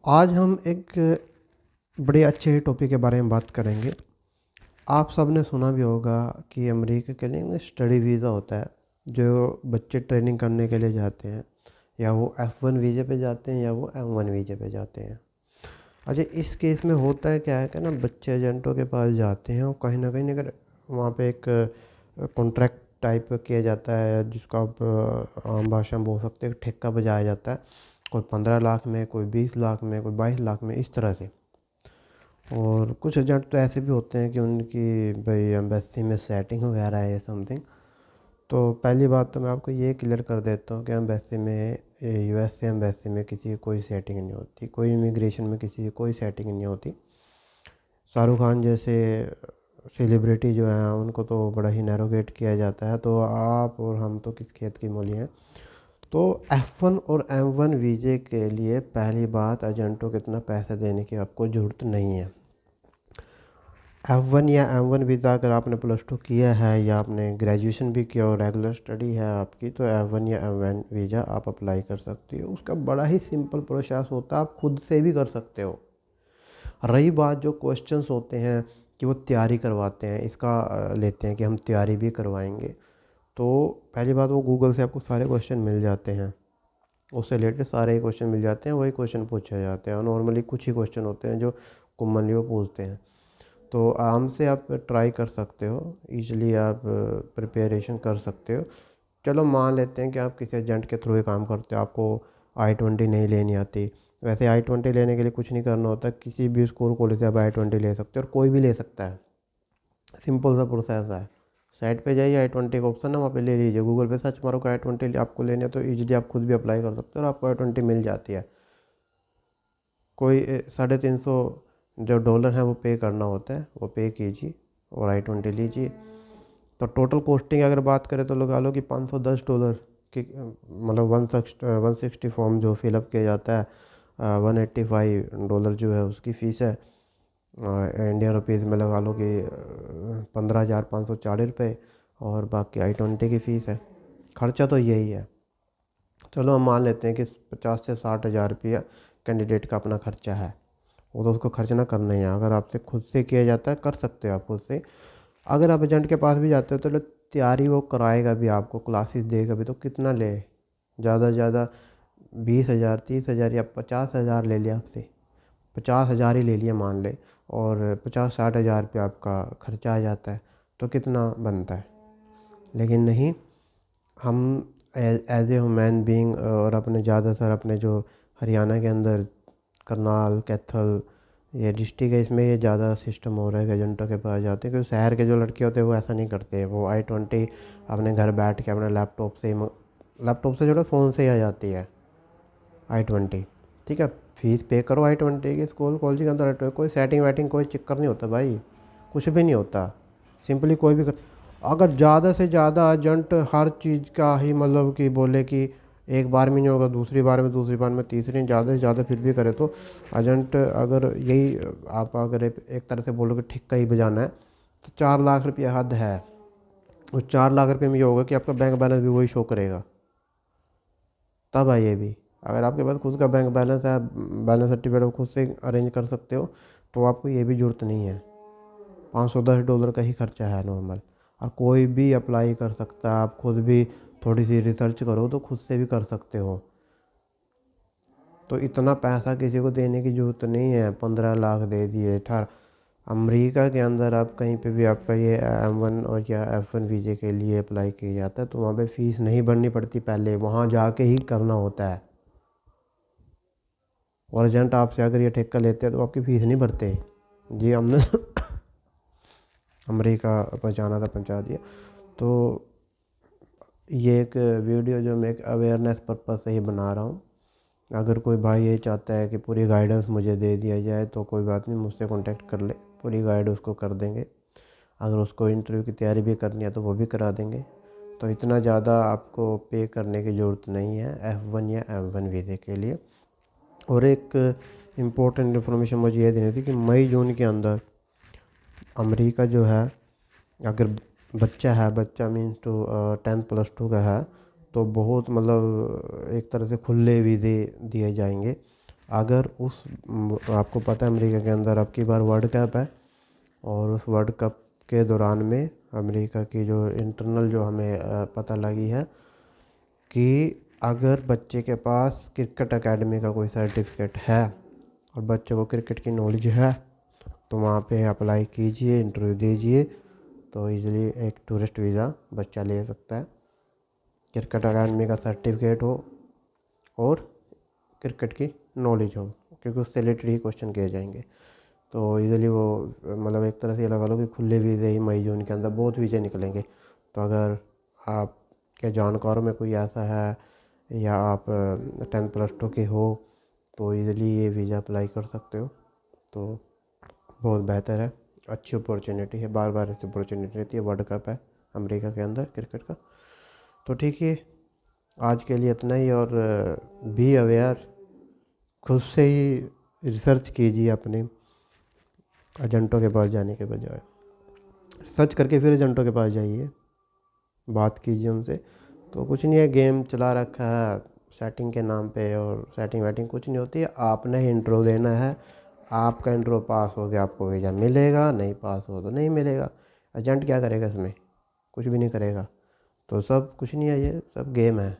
आज हम एक बड़े अच्छे टॉपिक के बारे में बात करेंगे। आप सब ने सुना भी होगा कि अमेरिका के लिए स्टडी वीज़ा होता है, जो बच्चे ट्रेनिंग करने के लिए जाते हैं, या वो F1 वीज़े पे जाते हैं या वो M1 वीज़े पे जाते हैं। अच्छा, इस केस में होता है क्या है कि ना, बच्चे एजेंटों के पास जाते हैं और कहीं ना कहीं अगर वहाँ पे एक कॉन्ट्रैक्ट टाइप किया जाता है, जिसको आप आम भाषा में बोल सकते हैं, ठेका बजाया जाता है। कोई 15 लाख में, कोई 20 लाख में, कोई 22 लाख में, इस तरह से। और कुछ एजेंट तो ऐसे भी होते हैं कि उनकी भाई एम्बेसी में सेटिंग वगैरह है समथिंग। तो पहली बात तो मैं आपको ये क्लियर कर देता हूँ कि एम्बेसी में, यूएस एम्बेसी में किसी की कोई सेटिंग नहीं होती, कोई इमिग्रेशन में किसी की कोई सेटिंग नहीं होती। शाहरुख खान जैसे सेलिब्रिटी जो हैं उनको तो बड़ा ही नैरोगेट किया जाता है, तो आप और हम तो किस खेत की मूली हैं। तो F1 और M1 वीज़े के लिए पहली बात, एजेंटों को इतना पैसा देने की आपको ज़रूरत नहीं है। F1 या M1 वीज़ा अगर आपने +2 किया है या आपने ग्रेजुएशन भी किया और रेगुलर स्टडी है आपकी, तो F1 या M1 वीज़ा आप अप्लाई कर सकते हो। उसका बड़ा ही सिंपल प्रोसेस होता है, आप खुद से भी कर सकते हो। रही बात जो क्वेश्चंस होते हैं कि वो तैयारी करवाते हैं, इसका लेते हैं कि हम तैयारी भी करवाएंगे। तो पहली बात, वो गूगल से आपको सारे क्वेश्चन मिल जाते हैं, उससे रिलेटेड सारे ही क्वेश्चन मिल जाते हैं, वही क्वेश्चन पूछे जाते हैं। और नॉर्मली कुछ ही क्वेश्चन होते हैं जो कॉमनली वो पूछते हैं। तो आराम से आप ट्राई कर सकते हो, ईजिली आप प्रिपरेशन कर सकते हो। चलो मान लेते हैं कि आप किसी एजेंट के थ्रू ही काम करते हो, आपको I-20 नहीं लेनी आती। वैसे I-20 लेने के लिए कुछ नहीं करना होता, किसी भी स्कूल कॉलेज से आप I-20 ले सकते हो, और कोई भी ले सकता है। सिंपल सा प्रोसेस है। साइट पे जाइए, I-20 का ऑप्शन है, वहाँ पे ले लीजिए। गूगल पे सर्च मारो कि I-20 आपको लेने हैं, तो ईजिली आप खुद भी अप्लाई कर सकते हो और आपको I-20 मिल जाती है। कोई $350 जो डॉलर है वो पे करना होता है, वो पे कीजिए और I-20 लीजिए। तो टोटल कॉस्टिंग अगर बात करें तो लगा लो कि $510 की, मतलब 160 फॉर्म जो फिलअप किया जाता है, $185 जो है उसकी फ़ीस है। इंडियन रुपीज़ में लगा लो कि 15,540 रुपये, और बाकी I-20 की फ़ीस है। खर्चा तो यही है। चलो हम मान लेते हैं कि 50 से 60 हज़ार रुपया कैंडिडेट का अपना खर्चा है। वो तो उसको खर्च ना करना ही है। अगर आपसे खुद से किया जाता है, कर सकते हो आप खुद से। अगर आप एजेंट के पास भी जाते हो तो तैयारी वो कराएगा भी, आपको क्लासेस देगा भी, तो कितना ले, ज़्यादा से ज़्यादा 20 हज़ार, 30 हज़ार या 50 हज़ार ले लिया आपसे। 50 हज़ार ही ले लिया मान ले, और 50-60 हज़ार रुपया आपका खर्चा आ जाता है, तो कितना बनता है। लेकिन नहीं, हम एज ए ह्यूमन बीइंग, और अपने ज़्यादातर अपने जो हरियाणा के अंदर करनाल, कैथल, ये डिस्ट्रिक्ट है, इसमें ये ज़्यादा सिस्टम हो रहा है कि एजेंटों के पास जाते हैं। क्योंकि शहर के जो लड़के होते हैं वो ऐसा नहीं करते, वो I-20 अपने घर बैठ के अपने लैपटॉप से जोड़ो, फ़ोन से ही आ जाती है I-20। ठीक है, फीस पे करो I-20 की, स्कूल कॉलेज के अंदर कोई सेटिंग वेटिंग कोई चक्कर नहीं होता भाई, कुछ भी नहीं होता। सिंपली कोई भी अगर ज़्यादा से ज़्यादा एजेंट हर चीज़ का ही मतलब कि बोले कि एक बार में नहीं होगा, दूसरी बार में, दूसरी बार में, तीसरी में, ज़्यादा से ज़्यादा फिर भी करे, तो एजेंट अगर यही, आप अगर एक तरह से बोलोगे ठिक्का ही बजाना है, तो 4 लाख रुपया हद है। उस 4 लाख रुपये में ये होगा कि आपका बैंक बैलेंस भी वही शो करेगा। तब आइए भी, अगर आपके पास खुद का बैंक बैलेंस है, बैलेंस सर्टिफिकेट आप खुद से अरेंज कर सकते हो, तो आपको ये भी ज़रूरत नहीं है। $510 का ही खर्चा है नॉर्मल, और कोई भी अप्लाई कर सकता है। आप खुद भी थोड़ी सी रिसर्च करो तो खुद से भी कर सकते हो। तो इतना पैसा किसी को देने की ज़रूरत नहीं है। 15 लाख दे दिए, 18। अमेरिका के अंदर आप कहीं पे भी आपका ये M1 और या F1 वीज़े के लिए अप्लाई किया जाता है, तो वहाँ पे फ़ीस नहीं भरनी पड़ती, पहले वहाँ जाके ही करना होता है। और एजेंट आपसे अगर ये ठेका लेते हैं तो आपकी फ़ीस नहीं भरते। जी, हमने अमेरिका पहुँचाना था, पहुँचा दिया। तो ये एक वीडियो जो मैं एक अवेयरनेस पर्पज़ से ही बना रहा हूँ। अगर कोई भाई ये चाहता है कि पूरी गाइडेंस मुझे दे दिया जाए, तो कोई बात नहीं, मुझसे कांटेक्ट कर ले, पूरी गाइड उसको कर देंगे। अगर उसको इंटरव्यू की तैयारी भी करनी है तो वो भी करा देंगे। तो इतना ज़्यादा आपको पे करने की ज़रूरत नहीं है F1 या M1 वीज़े के लिए। और एक इम्पोर्टेंट इन्फॉर्मेशन मुझे ये देनी थी कि मई जून के अंदर अमेरिका जो है, अगर बच्चा है, बच्चा मीन्स टू 10+2 का है, तो बहुत मतलब एक तरह से खुले वीज़े दिए जाएंगे। अगर आपको पता है अमेरिका के अंदर अब की बार वर्ल्ड कप है, और उस वर्ल्ड कप के दौरान में अमेरिका की जो इंटरनल जो हमें पता लगी है कि अगर बच्चे के पास क्रिकेट एकेडमी का कोई सर्टिफिकेट है और बच्चे को क्रिकेट की नॉलेज है, तो वहाँ पे अप्लाई कीजिए, इंटरव्यू दीजिए, तो इजीली एक टूरिस्ट वीज़ा बच्चा ले सकता है। क्रिकेट एकेडमी का सर्टिफिकेट हो और क्रिकेट की नॉलेज हो, क्योंकि उससे रिलेटेड ही क्वेश्चन किए जाएंगे। तो इजीली वो मतलब एक तरह से लगा लो कि खुले वीज़े ही मई जून के अंदर बहुत वीज़े निकलेंगे। तो अगर आपके जानकारों में कोई ऐसा है या आप 10+2 के हो, तो इजीली ये वीज़ा अप्लाई कर सकते हो। तो बहुत बेहतर है, अच्छी अपॉर्चुनिटी है, बार बार ऐसी अपॉर्चुनिटी रहती है। वर्ल्ड कप है अमेरिका के अंदर क्रिकेट का। तो ठीक है, आज के लिए इतना ही। और बी अवेयर, खुद से ही रिसर्च कीजिए अपने एजेंटों के पास जाने के बजाय। सर्च करके फिर एजेंटों के पास जाइए, बात कीजिए उनसे। तो कुछ नहीं है, गेम चला रखा है सेटिंग के नाम पे, और सेटिंग वेटिंग कुछ नहीं होती है। आपने ही इंट्रो देना है, आपका इंट्रो पास हो गया आपको वीज़ा मिलेगा, नहीं पास हो तो नहीं मिलेगा। एजेंट क्या करेगा इसमें? कुछ भी नहीं करेगा। तो सब कुछ नहीं है, ये सब गेम है।